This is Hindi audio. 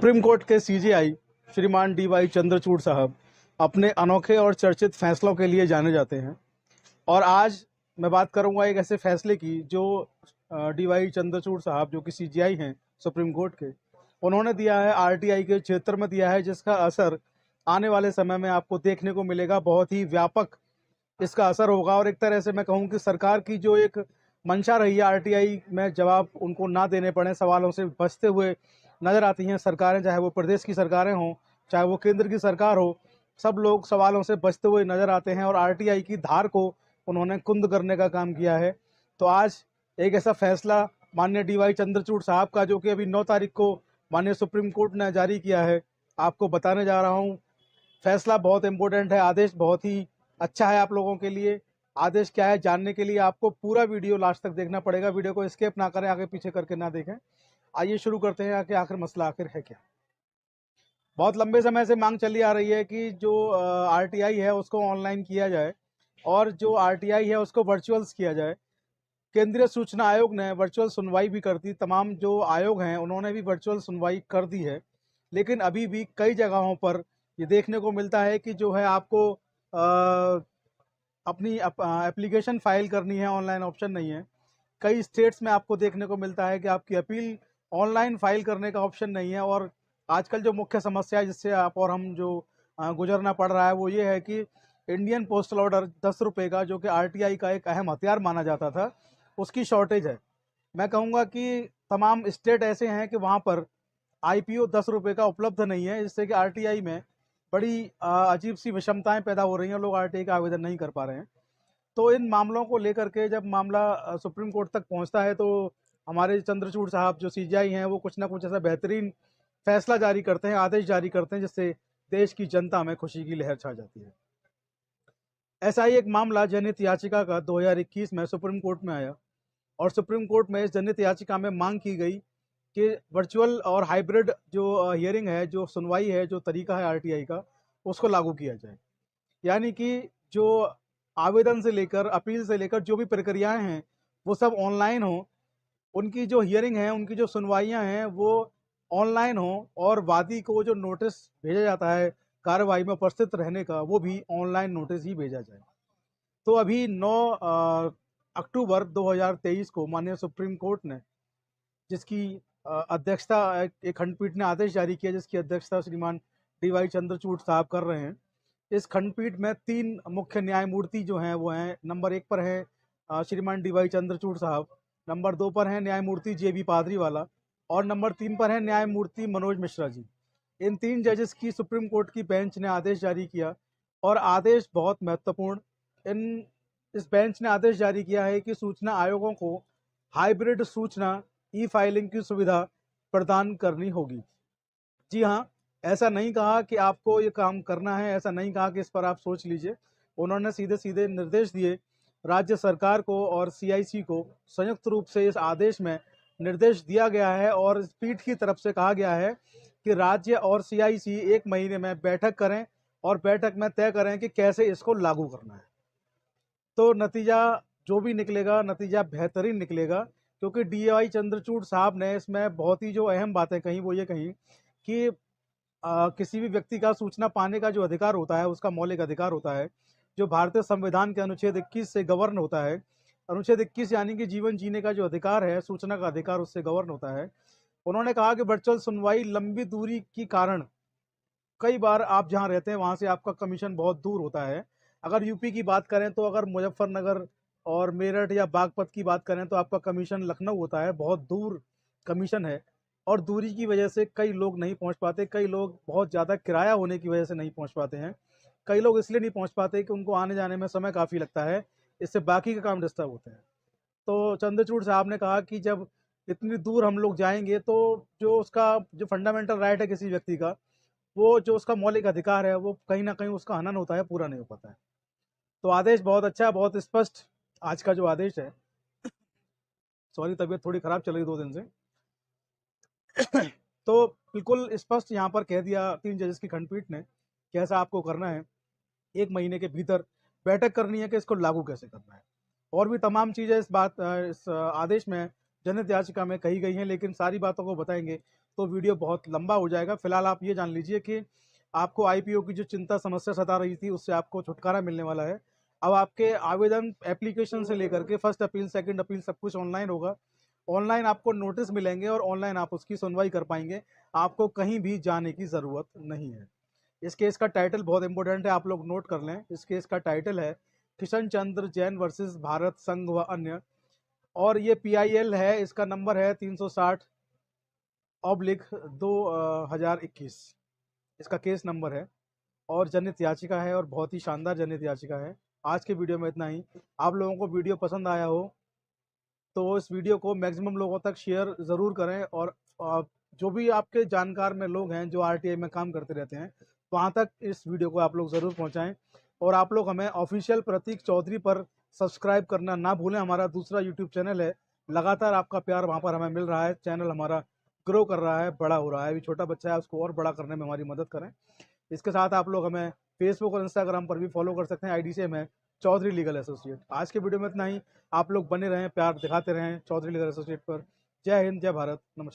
सुप्रीम कोर्ट के सीजेआई श्रीमान डी.वाई. चंद्रचूड़ साहब अपने अनोखे और चर्चित फैसलों के लिए जाने जाते हैं। और आज मैं बात करूंगा एक ऐसे फैसले की जो डी.वाई. चंद्रचूड़ साहब जो कि सीजेआई हैं सुप्रीम कोर्ट के, उन्होंने दिया है, आरटीआई के क्षेत्र में दिया है, जिसका असर आने वाले समय में आपको देखने को मिलेगा। बहुत ही व्यापक इसका असर होगा। और एक तरह से मैं कहूँ कि सरकार की जो एक मंशा रही है आरटीआई में जवाब उनको ना देने पड़े, सवालों से बचते हुए नजर आती हैं सरकारें, चाहे वो प्रदेश की सरकारें हों, चाहे वो केंद्र की सरकार हो, सब लोग सवालों से बचते हुए नजर आते हैं। और आरटीआई की धार को उन्होंने कुंद करने का काम किया है। तो आज एक ऐसा फैसला माननीय डी.वाई. चंद्रचूड़ साहब का, जो कि अभी 9 तारीख को माननीय सुप्रीम कोर्ट ने जारी किया है, आपको बताने जा रहा हूँ। फैसला बहुत इंपॉर्टेंट है, आदेश बहुत ही अच्छा है आप लोगों के लिए। आदेश क्या है जानने के लिए आपको पूरा वीडियो लास्ट तक देखना पड़ेगा। वीडियो को स्किप ना करें, आगे पीछे करके ना देखें। आइए शुरू करते हैं कि आखिर मसला आखिर है क्या। बहुत लंबे समय से मांग चली आ रही है कि जो आरटीआई है उसको ऑनलाइन किया जाए और जो आरटीआई है उसको वर्चुअल्स किया जाए। केंद्रीय सूचना आयोग ने वर्चुअल सुनवाई भी कर दी, तमाम जो आयोग हैं उन्होंने भी वर्चुअल सुनवाई कर दी है। लेकिन अभी भी कई जगहों पर ये देखने को मिलता है कि जो है आपको अपनी एप्लीकेशन फाइल करनी है, ऑनलाइन ऑप्शन नहीं है। कई स्टेट्स में आपको देखने को मिलता है कि आपकी अपील ऑनलाइन फाइल करने का ऑप्शन नहीं है। और आजकल जो मुख्य समस्या है जिससे आप और हम जो गुजरना पड़ रहा है वो ये है कि इंडियन पोस्टल ऑर्डर 10 रुपये का, जो कि आरटीआई का एक अहम हथियार माना जाता था, उसकी शॉर्टेज है। मैं कहूँगा कि तमाम स्टेट ऐसे हैं कि वहाँ पर आईपीओ 10 रुपये का उपलब्ध नहीं है, जिससे कि आरटीआई में बड़ी अजीब सी विषमताएं पैदा हो रही हैं। लोग आरटीआई का आवेदन नहीं कर पा रहे हैं। तो इन मामलों को लेकर के जब मामला सुप्रीम कोर्ट तक पहुंचता है तो हमारे चंद्रचूड़ साहब जो सीजेआई हैं वो कुछ ना कुछ ऐसा बेहतरीन फैसला जारी करते हैं, आदेश जारी करते हैं, जिससे देश की जनता में खुशी की लहर छा जाती है। ऐसा ही एक मामला जनहित याचिका का 2021 में सुप्रीम कोर्ट में आया और सुप्रीम कोर्ट में इस जनहित याचिका में मांग की गई कि वर्चुअल और हाइब्रिड जो हियरिंग है, जो सुनवाई है, जो तरीका है आरटीआई का, उसको लागू किया जाए। यानी कि जो आवेदन से लेकर अपील से लेकर जो भी प्रक्रियाएं हैं वो सब ऑनलाइन हो, उनकी जो हियरिंग है, उनकी जो सुनवाइयां हैं वो ऑनलाइन हो, और वादी को जो नोटिस भेजा जाता है कार्रवाई में उपस्थित रहने का, वो भी ऑनलाइन नोटिस ही भेजा जाए। तो अभी 9 अक्टूबर 2023 को माननीय सुप्रीम कोर्ट ने, जिसकी अध्यक्षता एक खंडपीठ ने आदेश जारी किया, जिसकी अध्यक्षता श्रीमान डी.वाई. चंद्रचूड़ साहब कर रहे हैं। इस खंडपीठ में 3 मुख्य न्यायमूर्ति जो हैं वो हैं, नंबर 1 पर है श्रीमान डी.वाई. चंद्रचूड़ साहब, नंबर 2 पर हैं न्यायमूर्ति जे.बी. पादरीवाला, और नंबर 3 पर है न्यायमूर्ति मनोज मिश्रा जी। इन 3 जजेस की सुप्रीम कोर्ट की बेंच ने आदेश जारी किया, और आदेश बहुत महत्वपूर्ण। इस बेंच ने आदेश जारी किया है कि सूचना आयोगों को हाइब्रिड सूचना ई फाइलिंग की सुविधा प्रदान करनी होगी। जी हाँ, ऐसा नहीं कहा कि आपको ये काम करना है, ऐसा नहीं कहा कि इस पर आप सोच लीजिए। उन्होंने सीधे सीधे निर्देश दिए राज्य सरकार को और सीआईसी को। संयुक्त रूप से इस आदेश में निर्देश दिया गया है और इस पीठ की तरफ से कहा गया है कि राज्य और सीआईसी 1 महीने में बैठक करें और बैठक में तय करें कि कैसे इसको लागू करना है। तो नतीजा जो भी निकलेगा, नतीजा बेहतरीन निकलेगा, क्योंकि डी.वाई. चंद्रचूड़ साहब ने इसमें बहुत ही जो अहम बातें कही वो ये कही कि किसी भी व्यक्ति का सूचना पाने का जो अधिकार होता है, उसका मौलिक अधिकार होता है, जो भारतीय संविधान के अनुच्छेद 21 से गवर्न होता है। अनुच्छेद 21 यानी कि जीवन जीने का जो अधिकार है, सूचना का अधिकार, उससे गवर्न होता है। उन्होंने कहा कि वर्चुअल सुनवाई लंबी दूरी के कारण, कई बार आप जहाँ रहते हैं वहाँ से आपका कमीशन बहुत दूर होता है। अगर यूपी की बात करें तो अगर मुजफ्फरनगर और मेरठ या बागपत की बात करें तो आपका कमीशन लखनऊ होता है, बहुत दूर कमीशन है। और दूरी की वजह से कई लोग नहीं पहुंच पाते, कई लोग बहुत ज़्यादा किराया होने की वजह से नहीं पहुंच पाते हैं, कई लोग इसलिए नहीं पहुंच पाते कि उनको आने जाने में समय काफ़ी लगता है, इससे बाकी का काम डिस्टर्ब होते हैं। तो चंद्रचूड़ साहब ने कहा कि जब इतनी दूर हम लोग जाएंगे तो जो उसका जो फंडामेंटल राइट है किसी व्यक्ति का, वो जो उसका मौलिक अधिकार है, वो कहीं ना कहीं उसका हनन होता है, पूरा नहीं हो पाता है। तो आदेश बहुत अच्छा, बहुत स्पष्ट आज का जो आदेश है। सॉरी, तबीयत थोड़ी खराब चल रही 2 दिन से। तो बिल्कुल स्पष्ट यहाँ पर कह दिया 3 जजेस की खंडपीठ ने कैसा आपको करना है। 1 महीने के भीतर बैठक करनी है कि इसको लागू कैसे करना है। और भी तमाम चीज़ें इस आदेश में जनहित याचिका में कही गई हैं, लेकिन सारी बातों को बताएंगे तो वीडियो बहुत लंबा हो जाएगा। फिलहाल आप ये जान लीजिए कि आपको आईपीओ की जो चिंता समस्या सता रही थी उससे आपको छुटकारा मिलने वाला है। अब आपके आवेदन एप्लीकेशन से लेकर के फर्स्ट अपील, सेकंड अपील सब कुछ ऑनलाइन होगा। ऑनलाइन आपको नोटिस मिलेंगे और ऑनलाइन आप उसकी सुनवाई कर पाएंगे। आपको कहीं भी जाने की ज़रूरत नहीं है। इस केस का टाइटल बहुत इंपॉर्टेंट है, आप लोग नोट कर लें। इस केस का टाइटल है किशन चंद्र जैन वर्सेस भारत संघ व अन्य, और ये पीआईएल है। इसका नंबर है 360/2021, इसका केस नंबर है और जनहित याचिका है, और बहुत ही शानदार जनहित याचिका है। आज के वीडियो में इतना ही। आप लोगों को वीडियो पसंद आया हो तो इस वीडियो को मैक्सिमम लोगों तक शेयर ज़रूर करें, और जो भी आपके जानकार में लोग हैं जो आरटीआई में काम करते रहते हैं, वहाँ तक इस वीडियो को आप लोग ज़रूर पहुँचाएँ। और आप लोग हमें ऑफिशियल प्रतीक चौधरी पर सब्सक्राइब करना ना भूलें। हमारा दूसरा यूट्यूब चैनल है, लगातार आपका प्यार वहाँ पर हमें मिल रहा है। चैनल हमारा ग्रो कर रहा है, बड़ा हो रहा है। अभी छोटा बच्चा है, उसको और बड़ा करने में हमारी मदद करें। इसके साथ आप लोग हमें फेसबुक और इंस्टाग्राम पर भी फॉलो कर सकते हैं। आईडी से हमें चौधरी लीगल एसोसिएट। आज के वीडियो में इतना ही। आप लोग बने रहें, प्यार दिखाते रहें चौधरी लीगल एसोसिएट पर। जय हिंद, जय भारत, नमस्कार।